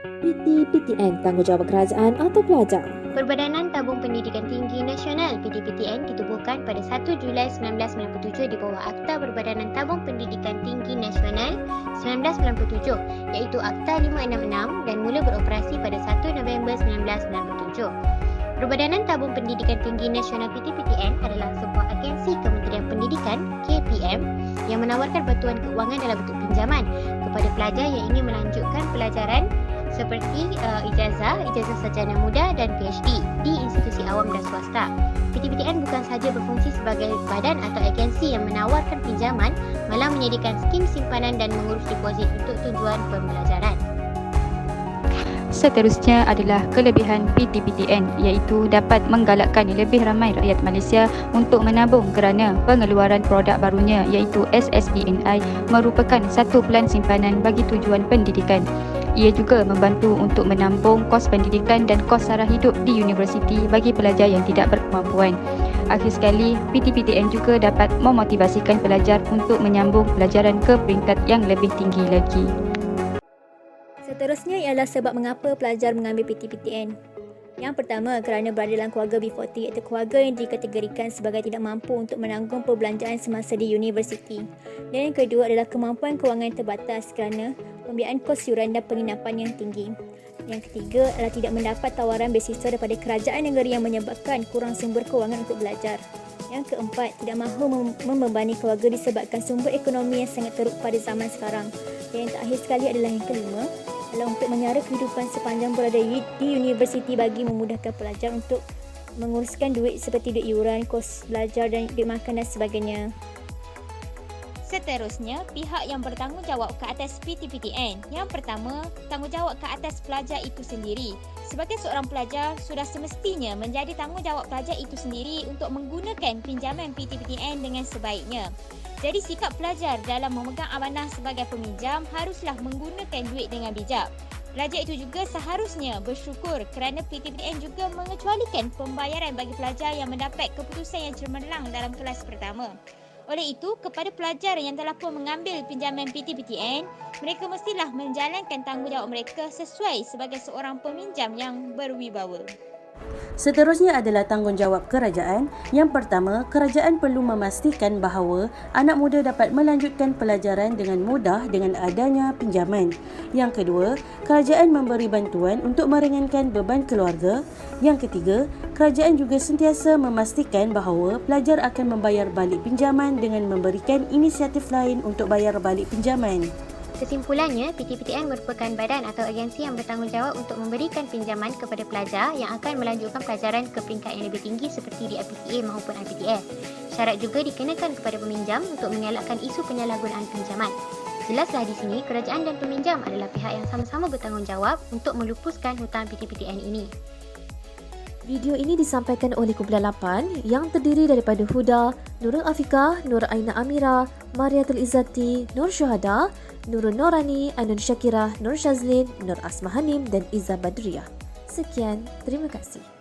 PTPTN Tanggungjawab Kerajaan atau Pelajar. Perbadanan Tabung Pendidikan Tinggi Nasional PTPTN ditubuhkan pada 1 Julai 1997 di bawah Akta Perbadanan Tabung Pendidikan Tinggi Nasional 1997 iaitu Akta 566 dan mula beroperasi pada 1 November 1997. Perbadanan Tabung Pendidikan Tinggi Nasional PTPTN adalah sebuah agensi Kementerian Pendidikan KPM yang menawarkan bantuan keuangan dalam bentuk pinjaman kepada pelajar yang ingin melanjutkan pelajaran seperti ijazah sarjana muda dan PhD di institusi awam dan swasta. PTPTN bukan sahaja berfungsi sebagai badan atau agensi yang menawarkan pinjaman, malah menyediakan skim simpanan dan mengurus deposit untuk tujuan pembelajaran. Seterusnya adalah kelebihan PTPTN iaitu dapat menggalakkan lebih ramai rakyat Malaysia untuk menabung kerana pengeluaran produk barunya iaitu SSDNI merupakan satu pelan simpanan bagi tujuan pendidikan. Ia juga membantu untuk menambung kos pendidikan dan kos sara hidup di universiti bagi pelajar yang tidak berkemampuan. Akhir sekali, PTPTN juga dapat memotivasikan pelajar untuk menyambung pelajaran ke peringkat yang lebih tinggi lagi. Seterusnya ialah sebab mengapa pelajar mengambil PTPTN. Yang pertama, kerana berada dalam keluarga B40 iaitu keluarga yang dikategorikan sebagai tidak mampu untuk menanggung perbelanjaan semasa di universiti. Dan yang kedua adalah kemampuan kewangan terbatas kerana pembiayaan kos yuran dan penginapan yang tinggi. Yang ketiga adalah tidak mendapat tawaran beasiswa daripada kerajaan negara yang menyebabkan kurang sumber kewangan untuk belajar. Yang keempat, tidak mahu membebani keluarga disebabkan sumber ekonomi yang sangat teruk pada zaman sekarang. Dan yang terakhir sekali adalah yang kelima, adalah untuk menyara kehidupan sepanjang berada di universiti bagi memudahkan pelajar untuk menguruskan duit seperti duit yuran, kos belajar dan duit makan dan sebagainya. Seterusnya, pihak yang bertanggungjawab ke atas PTPTN. Yang pertama, tanggungjawab ke atas pelajar itu sendiri. Sebagai seorang pelajar, sudah semestinya menjadi tanggungjawab pelajar itu sendiri untuk menggunakan pinjaman PTPTN dengan sebaiknya. Jadi sikap pelajar dalam memegang amanah sebagai peminjam haruslah menggunakan duit dengan bijak. Pelajar itu juga seharusnya bersyukur kerana PTPTN juga mengecualikan pembayaran bagi pelajar yang mendapat keputusan yang cemerlang dalam kelas pertama. Oleh itu, kepada pelajar yang telah pun mengambil pinjaman PTPTN, mereka mestilah menjalankan tanggungjawab mereka sesuai sebagai seorang peminjam yang berwibawa. Seterusnya adalah tanggungjawab kerajaan. Yang pertama, kerajaan perlu memastikan bahawa anak muda dapat melanjutkan pelajaran dengan mudah dengan adanya pinjaman. Yang kedua, kerajaan memberi bantuan untuk meringankan beban keluarga. Yang ketiga, kerajaan juga sentiasa memastikan bahawa pelajar akan membayar balik pinjaman dengan memberikan inisiatif lain untuk bayar balik pinjaman. Kesimpulannya, PTPTN merupakan badan atau agensi yang bertanggungjawab untuk memberikan pinjaman kepada pelajar yang akan melanjutkan pelajaran ke peringkat yang lebih tinggi seperti di IPTA maupun IPTF. Syarat juga dikenakan kepada peminjam untuk mengelakkan isu penyalahgunaan pinjaman. Jelaslah di sini, kerajaan dan peminjam adalah pihak yang sama-sama bertanggungjawab untuk melupuskan hutang PTPTN ini. Video ini disampaikan oleh kumpulan 8 yang terdiri daripada Huda, Nurul Afiqah, Nur Aina Amira, Mariatul Izzati, Nur Syuhada, Nurul Norani, Ainun Syakirah, Nur Syazlin, Nur Asma Hanim dan Izzah Badriyah. Sekian, terima kasih.